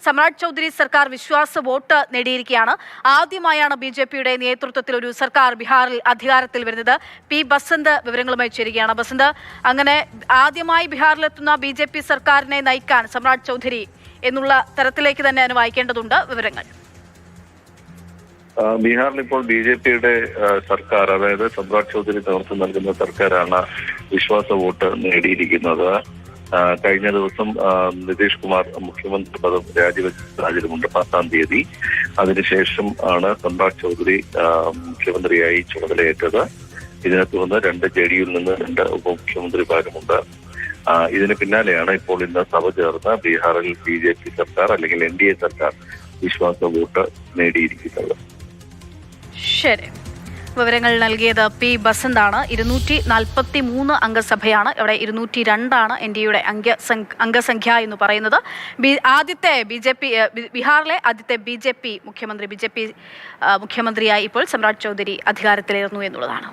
സമ്രാട് ചൗധരി സർക്കാർ വിശ്വാസ വോട്ട് നേടിയിരിക്കുകയാണ്. ആദ്യമായാണ് BJP-യുടെ നേതൃത്വത്തിൽ ഒരു സർക്കാർ ബീഹാറിൽ അധികാരത്തിൽ വരുന്നത്. പി ബസന്ത് വിവരങ്ങളുമായി ചേരുകയാണ്. ബസന്ത്, അങ്ങനെ ആദ്യമായി ബീഹാറിലെത്തുന്ന BJP സർക്കാരിനെ നയിക്കാൻ സമ്രാട് ചൗധരി എന്നുള്ള തരത്തിലേക്ക് തന്നെ അതിന് വായിക്കേണ്ടതുണ്ട്. വിവരങ്ങൾ. ബീഹാറിൽ ഇപ്പോൾ BJP-യുടെ സർക്കാർ, അതായത് സമ്രാട് ചൗധരി നേതൃത്വം നൽകുന്ന സർക്കാരാണ് വിശ്വാസ വോട്ട് നേടിയിരിക്കുന്നത്. കഴിഞ്ഞ ദിവസം നിതീഷ് കുമാർ മുഖ്യമന്ത്രി പദം രാജിവെച്ച സാഹചര്യമുണ്ട് 10-ാം തീയതി. അതിനുശേഷം ആണ് സമ്രാട് ചൗധരി മുഖ്യമന്ത്രിയായി ചുമതലയേറ്റത്. ഇതിനെ തുടർന്ന് 2 JDU-യിൽ നിന്ന് 2 ഉപമുഖ്യമന്ത്രിമാരുമുണ്ട്. ഇതിന് പിന്നാലെയാണ് ഇപ്പോൾ ഇന്ന് സഭ ചേർന്ന് ബീഹാറിൽ BJP സർക്കാർ അല്ലെങ്കിൽ NDA സർക്കാർ വിശ്വാസ വോട്ട് നേടിയിരിക്കുന്നത്. ശരി, വിവരങ്ങൾ നൽകിയത് പി ബസന്താണ്. 243 അംഗസഭയാണ്, ഇവിടെ 202 NDA-യുടെ അംഗസംഖ്യ എന്ന് പറയുന്നത്. ആദ്യത്തെ ബീഹാറിലെ ആദ്യത്തെ BJP മുഖ്യമന്ത്രിയായി ഇപ്പോൾ സമ്രാട് ചൗധരി അധികാരത്തിലേറുന്നു എന്നുള്ളതാണ്.